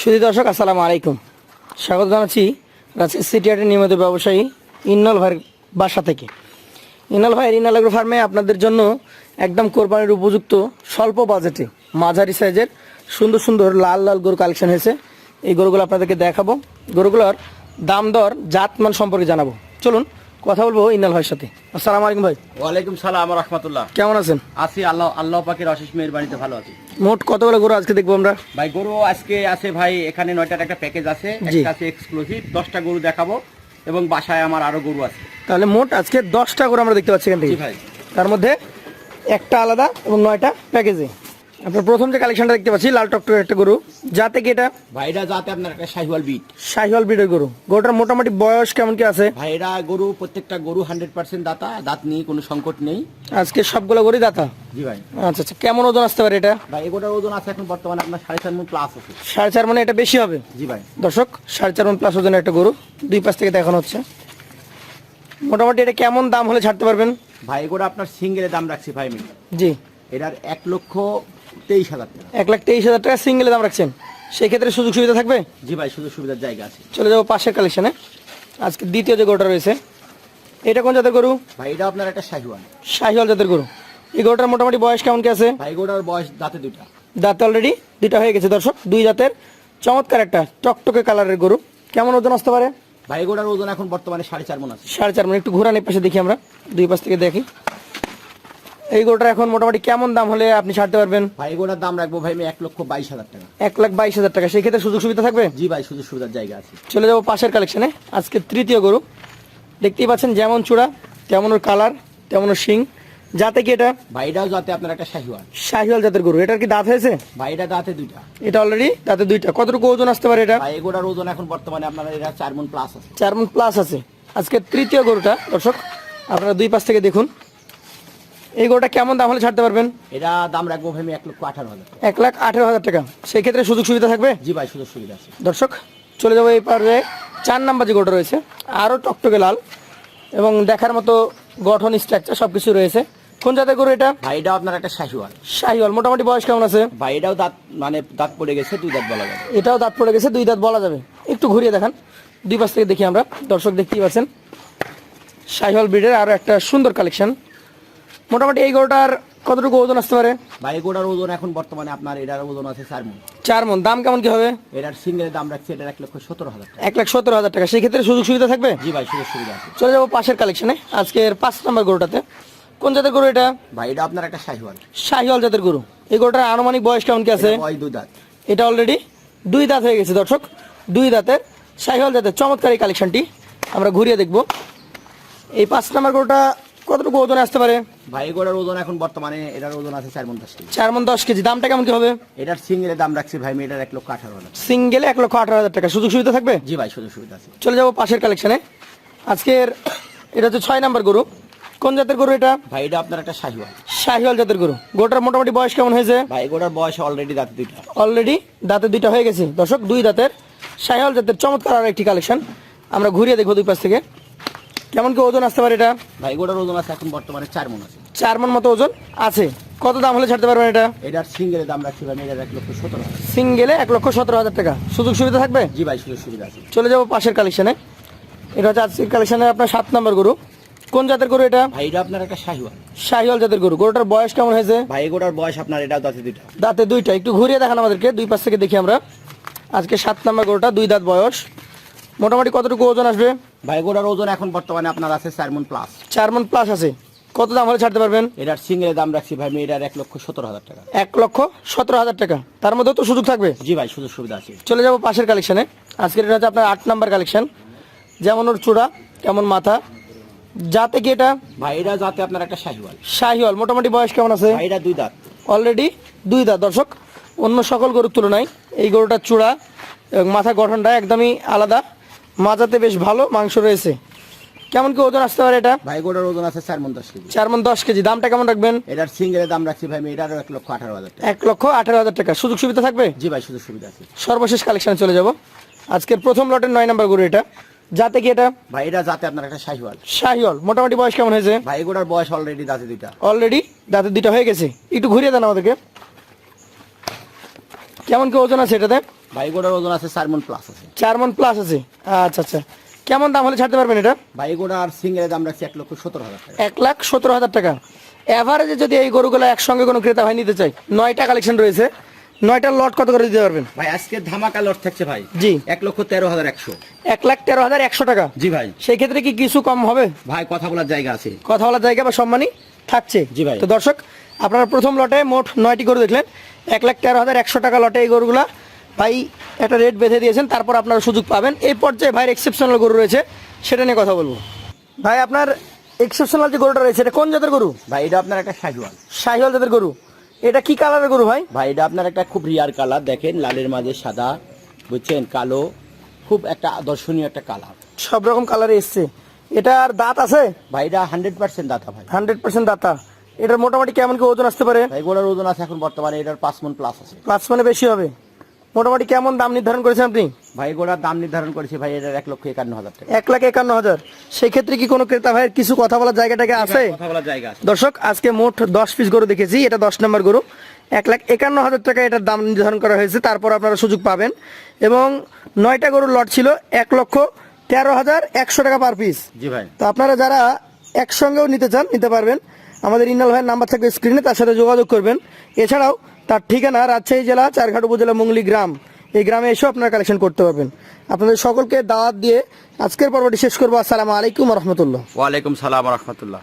সুধী দর্শক আসসালামু আলাইকুম, স্বাগত জানাচ্ছি রাজশাহী সিটিহাটের নিয়মিত ব্যবসায়ী ইন্নাল ভাইয়ের বাসা থেকে। ইন্নাল ভাইয়ের ইন্নাল এগ্রো ফার্মে আপনাদের জন্য একদম কোরবানির উপযুক্ত স্বল্প বাজেটে মাঝারি সাইজের সুন্দর সুন্দর লাল লাল গরু কালেকশন হয়েছে। এই গরুগুলো আপনাদেরকে দেখাবো, গরুগুলোর দাম দর জাতমান সম্পর্কে জানাবো। চলুন কথা বলবো ইন্নাল ভাইয়ের সাথে। আসসালামু আলাইকুম ভাই। ওয়ালাইকুম সালাম রাহমাতুল্লাহ। কেমন আছেন? আছি, আল্লাহ পাকের অশেষ মেহেরবানিতে ভালো আছি। মোট কতগুলো গরু আজকে দেখবো আমরা? ভাই গরু আজকে আছে ভাই, এখানে 9টার একটা প্যাকেজ আছে, একটা আছে এক্সক্লুসিভ, 10টা গরু দেখাবো এবং বাসায় আমার আরো গরু আছে। তাহলে মোট আজকে 10টা গরু আমরা দেখতে পাচ্ছি এখান থেকে। ভাই তার মধ্যে একটা আলাদা এবং 9টা প্যাকেজে। আপনার প্রথম যে কালেকশনটা দেখতে পাচ্ছি লাল টকটকের একটা গরু, যাতে কি এটা? ভাইরা যাতে আপনার একটা শাহিওয়াল বিট, শাহিওয়াল ব্রিডের গরু। গরুটার মোটামুটি বয়স কেমন কি আছে? ভাইরা গরু প্রত্যেকটা গরু 100% দাতা, দাঁত নিয়ে কোনো সংকট নেই। আজকে সবগুলো গরুই দাতা। জি ভাই। আচ্ছা আচ্ছা, কেমন ওজন আসতে পারে এটা? ভাই এগুলোর ওজন আছে এখন বর্তমানে আপনার 4.5 মণ প্লাস আছে। 4.5 মানে এটা বেশি হবে? জি ভাই। দর্শক 4.5 মণ প্লাস ওজনের একটা গরু, দুই পাশ থেকে দেখানো হচ্ছে। মোটামুটি এটা কেমন দাম হলে ছাড়তে পারবেন? ভাই এগুলো আপনার সিঙ্গেলের দাম রাখছি ভাই আমি। জি। এটার 1,23,000 টাকা। 1,23,000 টাকা সিঙ্গেলে দাম রাখছেন, সেই ক্ষেত্রে সুযোগ সুবিধা থাকবে? জি ভাই, সুযোগ সুবিধার জায়গা আছে। চলে যাবো পাশের কালেকশনে। আজকে দ্বিতীয় যে গরুটা রয়েছে, এটা কোন জাতের গরু? ভাই এটা আপনার একটা শাহিওয়াল। শাহিওয়াল জাতের গরু। এই গরুটার মোটামুটি বয়স কেমন কি আছে? ভাই এগুলোর বয়স দাঁতে 2টা। দাঁত অলরেডি 2টা হয়ে গেছে দর্শক, দুই দাঁতের চমৎকার একটা টকটকে কালারের গরু। কেমন ওজন আসতে পারে? ভাই এগুলোর ওজন এখন বর্তমানে 4.5 মণ আছে। 4.5 মানে একটু ঘোরান এই পাশে দেখি, আমরা দুই পাশ থেকে দেখি। এই গরুটার এখন মোটামুটি কেমন দাম হলে আপনি ছাড়তে পারবেন? ভাই এগুলোর দাম রাখবো ভাই আমি 1,22,000 টাকা। 1,22,000 টাকা, সেই ক্ষেত্রে সুযোগ সুবিধা থাকবে? জি ভাই, সুযোগ সুবিধার জায়গা আছে। চলে যাবো পাশের কালেকশনে। আজকে তৃতীয় গরু, দেখতেই পাচ্ছেন যেমন চূড়া তেমন ওর কালার তেমন ওর শিং। যাতে কি এটা? ভাই এটাও যাতে আপনার একটা শাহিওয়াল। শাহিওয়াল জাতের গরু। এটার কি দাঁত হয়েছে? ভাই এটা দাঁতে 2টা। এটা অলরেডি দাঁতে 2টা। কতটুকু ওজন আসতে পারে এটা? ভাই এগুলোর ওজন এখন বর্তমানে আপনার এটা 4 মণ প্লাস আছে। 4 মণ প্লাস আছে। আজকে তৃতীয় গরুটা দর্শক আপনারা দুই পাশ থেকে দেখুন। এই গরুটা কেমন দাম হলে ছাড়তে পারবেন? এটা দাম রাখবো ভাই আমি 1,18,000 টাকা। 1,18,000 টাকা, সেই ক্ষেত্রে সুযোগ সুবিধা থাকবে? জি ভাই, সুযোগ সুবিধা আছে। দর্শক চলে যাবো এই পারে 4 নাম্বার যে গরুটা রয়েছে, আরও টকটকে লাল এবং দেখার মতো গঠন স্ট্রাকচার সবকিছু রয়েছে। কোন জাতের গরু এটা? ভাই এটাও আপনার একটা শাহিওয়াল। শাহিওয়াল। মোটামুটি বয়স কেমন আছে? ভাই এটাও দাঁত মানে দাঁত পড়ে গেছে, 2 দাঁত বলা যাবে। এটাও দাঁত পড়ে গেছে, 2 দাঁত বলা যাবে। একটু ঘুরিয়ে দেখান, দুই পাশ থেকে দেখি আমরা। দর্শক দেখতেই পাচ্ছেন শাহিওয়াল ব্রিডের আরও একটা সুন্দর কালেকশন। মোটামুটি এই গরুটার কতটুকু ওজন আসতে পারে? ভাই এগুলোর ওজন এখন বর্তমানে আপনার এটার ওজন আছে 4 মণ। 4 মণ। দাম কেমন কি হবে? এটার সিঙ্গেলের দাম রাখছে এটার 1,17,000 টাকা। 1,17,000 টাকা, সেই ক্ষেত্রে সুযোগ সুবিধা থাকবে? জি ভাই, সুযোগ সুবিধা আছে। চলে যাবো পাশের কালেকশনে, আজকের 5 নম্বর গরুটাতে। কোন জাতের গরু এটা? ভাই এটা আপনার একটা শাহিওয়াল। শাহিওয়াল জাতের গরু। এই গরুটার আনুমানিক বয়স কেমন কি আছে? ওই 2 দাঁত। এটা অলরেডি 2 দাঁত হয়ে গেছে দর্শক, 2 দাঁতের শাহিওয়াল জাতের চমৎকার এই কালেকশনটি আমরা ঘুরিয়ে দেখব। এই 5 নম্বর গরুটা কতটুকু ওজন আসতে পারে? ভাই এগুলোর ওজন এখন বর্তমানে এটার ওজন আছে 4 মণ 10 কেজি। 4 মণ 10 কেজি। দামটা কেমন কি হবে? এটার সিঙ্গেলের দাম রাখছি ভাই আমি এটার 1,18,000 টাকা। সিঙ্গেলে 1,18,000 টাকা, সুযোগ সুবিধা থাকবে? জি ভাই, সুযোগ সুবিধা আছে। চলে যাবো পাশের কালেকশনে। আজকের এটা হচ্ছে 6 নম্বর গরু। কোন জাতের গরু এটা? ভাই এটা আপনার একটা শাহিওয়াল। শাহিওয়াল জাতের গরু। গরুটার মোটামুটি বয়স কেমন হয়েছে? ভাই এগুলোর বয়স অলরেডি দাঁতে 2টা। অলরেডি দাঁতে 2টা হয়ে গেছে দর্শক, 2 দাঁতের শাহিওয়াল জাতের চমৎকার আর একটি কালেকশন আমরা ঘুরিয়ে দেখবো দুই পাশ থেকে। কেমন কি ওজন আসতে পারে এটা? ভাই এগুলোর ওজন আছে এখন বর্তমানে 4 মণ আছে। 4 মণ মতো ওজন আছে। কত দাম হলে ছাড়তে পারবেন এটা? এটার সিঙ্গেলের দাম রাখছি ভাই এটার 1,17,000। সিঙ্গেলে 1,17,000 টাকা, সুযোগ সুবিধা থাকবে? জি ভাই, সুযোগ সুবিধা আছে। চলে যাবো পাশের কালেকশনে। এটা হচ্ছে আজকের কালেকশনে আপনার 7 নম্বর গরু। কোন জাতের গরু এটা? ভাই এটা আপনার একটা শাহিওয়াল। শাহিওয়াল জাতের গরু। গরুটার বয়স কেমন হয়েছে? ভাই এগুলোর বয়স আপনার এটাও দাঁতে 2টা। দাঁতে 2টা। একটু ঘুরিয়ে দেখান আমাদেরকে, দুই পাশ থেকে দেখি আমরা। আজকে 7 নম্বর গরুটা, 2 দাঁত বয়স। মোটামুটি কতটুকু ওজন আসবে? ভাই এগুলোর ওজন এখন বর্তমানে আপনার আছে 4 মণ প্লাস। 4 মণ প্লাস আছে। কত দাম হলে ছাড়তে পারবেন? এটার সিঙ্গেলের দাম রাখছি ভাই এটার 1,17,000 টাকা। 1,17,000 টাকা, তার মধ্যে তো সুযোগ থাকবে? জি ভাই, সুযোগ সুবিধা আছে। চলে যাবো পাশের কালেকশনে। আজকের এটা হচ্ছে আপনার 8 নম্বর কালেকশন। যেমন ওর চূড়া তেমন মাথা। যাতে কি এটা? ভাই এটা যাতে আপনার একটা শাহিওয়াল। শাহিওয়াল। মোটামুটি বয়স কেমন আছে? ভাই এটা 2 দাঁত। অলরেডি 2 দাঁত দর্শক। অন্য সকল গরুর তুলনায় এই গরুটার চূড়া এবং মাথা গঠনটা একদমই আলাদা। মাজাতে বেশ ভালো মাংস রয়েছে। কেমন কি ওজন আসতে পারে এটা? ভাই এগুলোর ওজন আছে 4 মণ 10 কেজি। 4 মণ 10 কেজি। দামটা কেমন রাখবেন? এটার সিঙ্গেলের দাম রাখছি ভাই এটারও 1,18,000 টাকা। 1,18,000 টাকা, সুযোগ সুবিধা থাকবে? জি ভাই, সুযোগ সুবিধা আছে। সর্বশেষ কালেকশনে চলে যাব। আজকের প্রথম লটের 9 নম্বর গরু এটা। যাতে কি এটা? ভাই এটা যাতে আপনার একটা শাহিওয়াল। শাহিওয়াল। মোটামুটি বয়স কেমন হয়েছে? ভাই এগুলোর বয়স অলরেডি দাঁতে 2টা। অলরেডি দাঁতে 2টা হয়ে গেছে। একটু ঘুরিয়ে দেন আমাদেরকে। কেমন কি ওজন আছে এটাতে? ভাই গোড়ার ওজন আছে 4 মণ প্লাস আছে। 4 মণ প্লাস আছে। আচ্ছা আচ্ছা, কেমন দাম হলে ছাড়তে পারবেন এটা? ভাই গোড়ার সিঙ্গেলের দাম রাখছি 1,17,000 টাকা। 1,17,000 টাকা। এভারেজে যদি এই গরুগুলো একসঙ্গে কোনো ক্রেতা ভাই নিতে চাই, 9টা কালেকশন রয়েছে, 9টার লট কত করে দিতে পারবেন? ভাই আজকে ধামাকা লট থাকছে ভাই। জি। 1,13,100। 1,13,100 টাকা। জি ভাই। সেই ক্ষেত্রে কি কিছু কম হবে? ভাই কথা বলার জায়গা আছে। কথা বলার জায়গা বা সম্মানই থাকছে। জি ভাই। তো দর্শক, আপনারা প্রথম লটে মোট 9টি গরু দেখলেন, 1,13,100 টাকা লটে এই গরুগুলা ভাই একটা রেট বেঁধে দিয়েছেন, তারপর আপনারা সুযোগ পাবেন। এই পর্যায়ে ভাইয়ের এক্সেপশনাল গরু রয়েছে, সেটা নিয়ে কথা বলবো। ভাই আপনার এক্সেপশনাল যে গরুটা রয়েছে, এটা কোন জাতের গরু? ভাই এটা আপনার একটা শাহিওয়াল। শাহিওয়াল জাতের গরু। এটা কি কালারের গরু ভাই? ভাই এটা আপনার একটা খুব রিয়ার কালার, দেখেন লালের মাঝে সাদা, বুঝছেন, কালো, খুব একটা দর্শনীয় একটা কালার। সব রকম কালারে এসছে। এটার দাঁত আছে? ভাই এটা 100% দাতা ভাই। 100% দাঁতা। এটার মোটামুটি কেমন কি ওজন আসতে পারে? ভাই গোড়ার ওজন আছে এখন বর্তমানে এটার 5 মণ প্লাস আছে। প্লাস মানে বেশি হবে। মোটামুটি কেমন দাম নির্ধারণ করেছেন আপনি? ভাই গোড়ার দাম নির্ধারণ করেছি ভাই এটার 1,51,000 টাকা। 1,51,000। সেই ক্ষেত্রে কি কোনো ক্রেতা ভাইয়ের কিছু কথা বলার জায়গাটাকে আছে? কথা বলার জায়গা আছে। দর্শক, আজকে মোট 10 পিস গরু দেখেছি, এটা 10 নম্বর গরু। 1,51,000 টাকা এটার দাম নির্ধারণ করা হয়েছে, তারপর আপনারা সুযোগ পাবেন। এবং 9টা গরুর লট ছিল 1,13,100 টাকা পার পিস। জি ভাই। তো আপনারা যারা একসঙ্গেও নিতে চান নিতে পারবেন, আমাদের ইন্নাল ভাইয়ের নাম্বার থাকবে স্ক্রিনে, তার সাথে যোগাযোগ করবেন। এছাড়াও তার ঠিকানা রাজশাহী জেলা চারঘাট উপজেলা মুংলি গ্রাম, এই গ্রামে এসেও আপনারা কালেকশন করতে পারবেন। আপনাদের সকলকে দাওয়াত দিয়ে আজকের পর্বটি শেষ করবো। আসসালামু আলাইকুম রহমতুল্লাহ। ওয়ালাইকুম সালাম রহমতুল্লাহ।